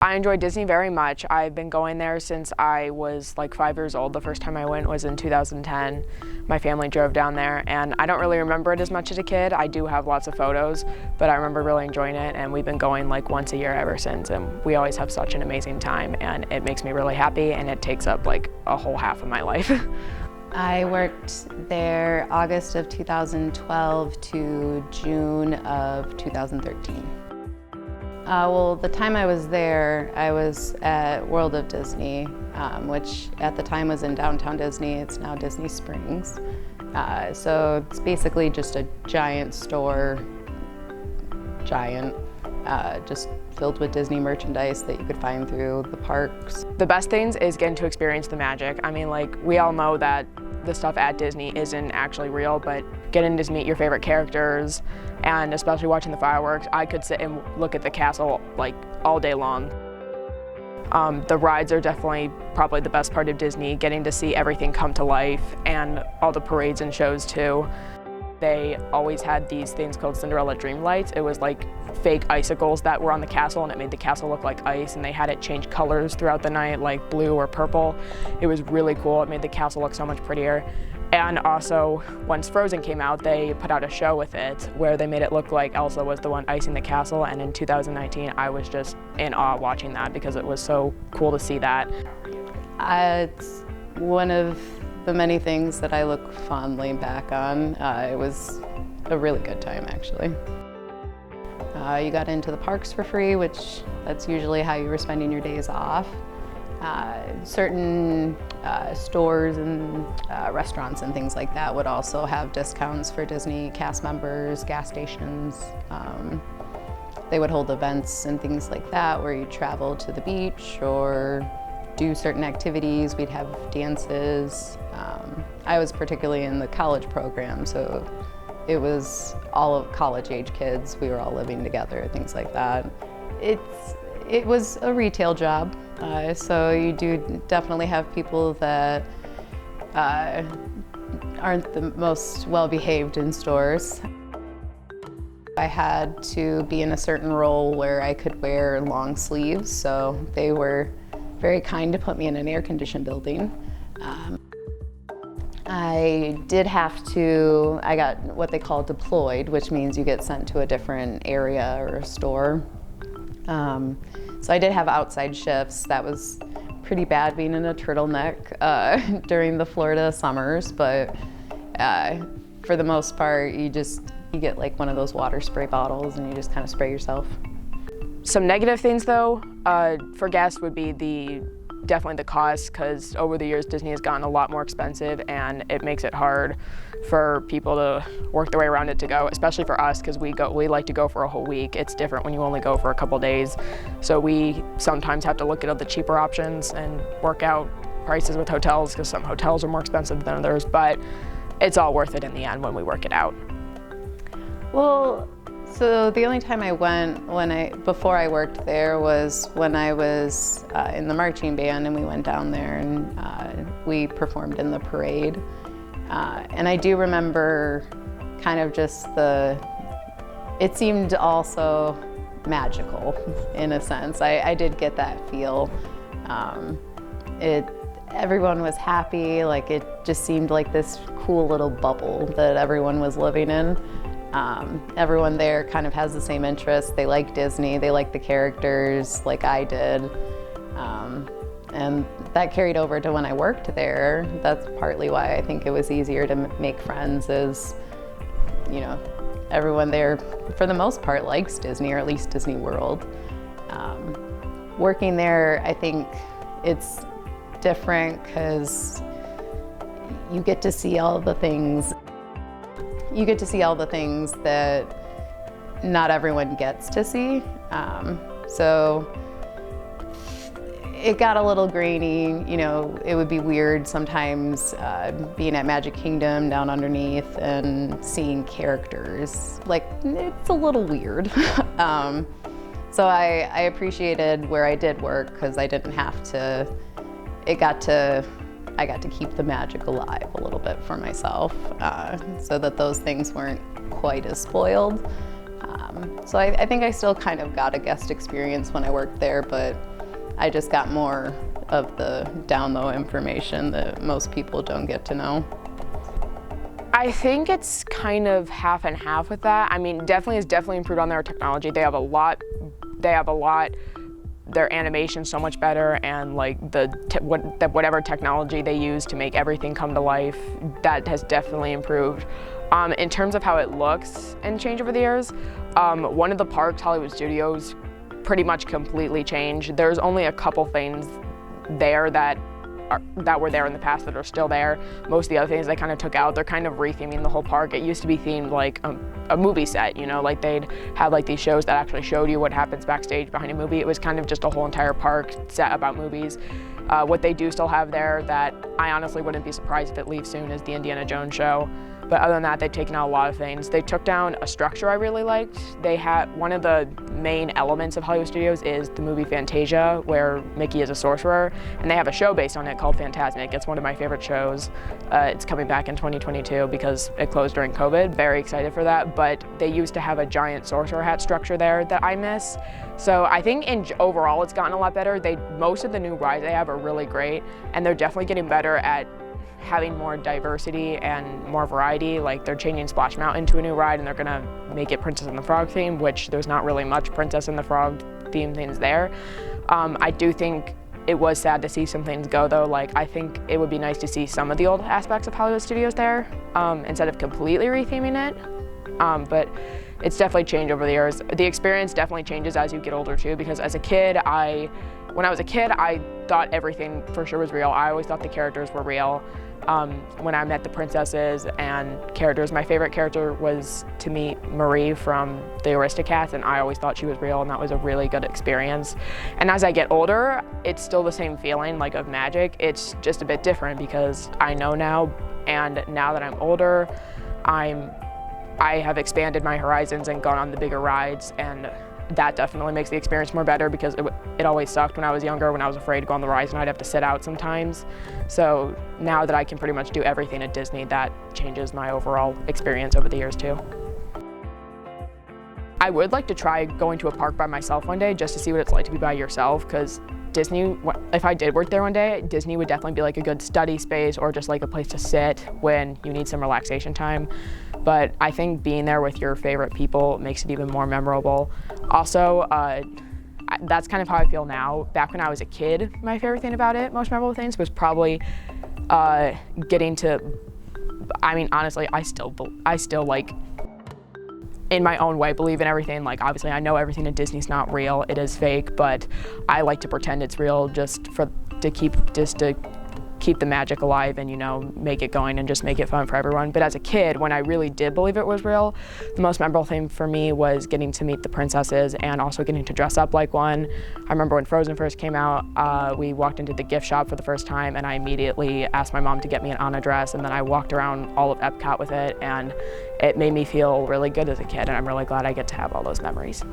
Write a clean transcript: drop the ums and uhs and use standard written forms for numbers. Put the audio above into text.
I enjoy Disney very much. I've been going there since I was like 5 years old. The first time I went was in 2010. My family drove down there, and I don't really remember it as much as a kid. I do have lots of photos, but I remember really enjoying it, and we've been going like once a year ever since, and we always have such an amazing time, and it makes me really happy, and it takes up like a whole half of my life. I worked there August of 2012 to June of 2013. Well, the time I was there, I was at World of Disney, which at the time was in downtown Disney. It's now Disney Springs. So it's basically just a giant store, just filled with Disney merchandise that you could find through the parks. The best things is getting to experience the magic. I mean, like, we all know that the stuff at Disney isn't actually real, but getting to meet your favorite characters, and especially watching the fireworks, I could sit and look at the castle like all day long. The rides are definitely probably the best part of Disney, getting to see everything come to life, and all the parades and shows too. They always had these things called Cinderella Dream Lights. It was like fake icicles that were on the castle, and it made the castle look like ice, and they had it change colors throughout the night, like blue or purple. It was really cool. It made the castle look so much prettier. And also, once Frozen came out, they put out a show with it where they made it look like Elsa was the one icing the castle, and in 2019, I was just in awe watching that because it was so cool to see that. It's one of the many things that I look fondly back on. It was a really good time, actually. You got into the parks for free, which that's usually how you were spending your days off. Certain stores and restaurants and things like that would also have discounts for Disney cast members, gas stations. They would hold events and things like that where you travel to the beach or do certain activities. We'd have dances. I was particularly in the college program, so it was all of college-age kids. We were all living together, things like that. It was a retail job, so you do definitely have people that aren't the most well-behaved in stores. I had to be in a certain role where I could wear long sleeves, so they were very kind to put me in an air-conditioned building. I got what they call deployed, which means you get sent to a different area or a store. So I did have outside shifts. That was pretty bad being in a turtleneck during the Florida summers, but for the most part, you get like one of those water spray bottles and you just kind of spray yourself. Some negative things though, for guests would be definitely the cost, because over the years Disney has gotten a lot more expensive and it makes it hard for people to work their way around it to go, especially for us, because we like to go for a whole week. It's different when you only go for a couple days. So we sometimes have to look at the cheaper options and work out prices with hotels, because some hotels are more expensive than others, but it's all worth it in the end when we work it out. Well, so the only time I went before I worked there was when I was in the marching band, and we went down there and we performed in the parade. And I do remember kind of just it seemed also magical in a sense. I did get that feel. Everyone was happy, like it just seemed like this cool little bubble that everyone was living in. Everyone there kind of has the same interests. They like Disney, they like the characters like I did. And that carried over to when I worked there. That's partly why I think it was easier to make friends, is, you know, everyone there for the most part likes Disney, or at least Disney World. Working there, I think it's different because you get to see all the things. You get to see all the things that not everyone gets to see. So it got a little grainy, you know. It would be weird sometimes being at Magic Kingdom down underneath and seeing characters. Like, it's a little weird. So I appreciated where I did work because I didn't have to, I got to keep the magic alive a little bit for myself, so that those things weren't quite as spoiled. So I think I still kind of got a guest experience when I worked there, but I just got more of the down low information that most people don't get to know. I think it's kind of half and half with that. I mean, it's definitely improved on their technology. They have a lot, their animation's so much better, and like whatever technology they use to make everything come to life, that has definitely improved. In terms of how it looks and changed over the years, one of the parks, Hollywood Studios, pretty much completely changed. There's only a couple things there that were there in the past that are still there. Most of the other things they kind of took out. They're kind of re-theming the whole park. It used to be themed like a movie set, you know, like they'd have like these shows that actually showed you what happens backstage behind a movie. It was kind of just a whole entire park set about movies. What they do still have there that I honestly wouldn't be surprised if it leaves soon is the Indiana Jones show. But other than that, they've taken out a lot of things. They took down a structure I really liked. They had one of the main elements of Hollywood Studios is the movie Fantasia, where Mickey is a sorcerer, and they have a show based on it called Fantasmic. It's one of my favorite shows. It's coming back in 2022 because it closed during COVID. Very excited for that, but they used to have a giant sorcerer hat structure there that I miss. So I think overall it's gotten a lot better. Most of the new rides they have are really great, and they're definitely getting better at having more diversity and more variety. Like they're changing Splash Mountain to a new ride, and they're gonna make it Princess and the Frog theme, which there's not really much Princess and the Frog theme things there. I do think it was sad to see some things go though. Like I think it would be nice to see some of the old aspects of Hollywood Studios there instead of completely retheming it. But it's definitely changed over the years. The experience definitely changes as you get older too, because as a kid, when I was a kid, I thought everything for sure was real. I always thought the characters were real. When I met the princesses and characters, my favorite character was to meet Marie from the Aristocats, and I always thought she was real, and that was a really good experience. And as I get older, it's still the same feeling like of magic. It's just a bit different because I know now, and now that I'm older, I have expanded my horizons and gone on the bigger rides, and that definitely makes the experience more better because it always sucked when I was younger, when I was afraid to go on the rides and I'd have to sit out sometimes. So now that I can pretty much do everything at Disney, that changes my overall experience over the years too. I would like to try going to a park by myself one day just to see what it's like to be by yourself, because Disney, if I did work there one day, Disney would definitely be like a good study space or just like a place to sit when you need some relaxation time. But I think being there with your favorite people makes it even more memorable. Also, that's kind of how I feel now. Back when I was a kid, my favorite thing about it, most memorable things, was probably getting to, I mean, honestly, I still like, in my own way, believe in everything. Like, obviously, I know everything at Disney's not real, it is fake, but I like to pretend it's real just to keep the magic alive and, you know, make it going and just make it fun for everyone. But as a kid, when I really did believe it was real, the most memorable thing for me was getting to meet the princesses and also getting to dress up like one. I remember when Frozen first came out, we walked into the gift shop for the first time, and I immediately asked my mom to get me an Anna dress, and then I walked around all of Epcot with it, and it made me feel really good as a kid, and I'm really glad I get to have all those memories.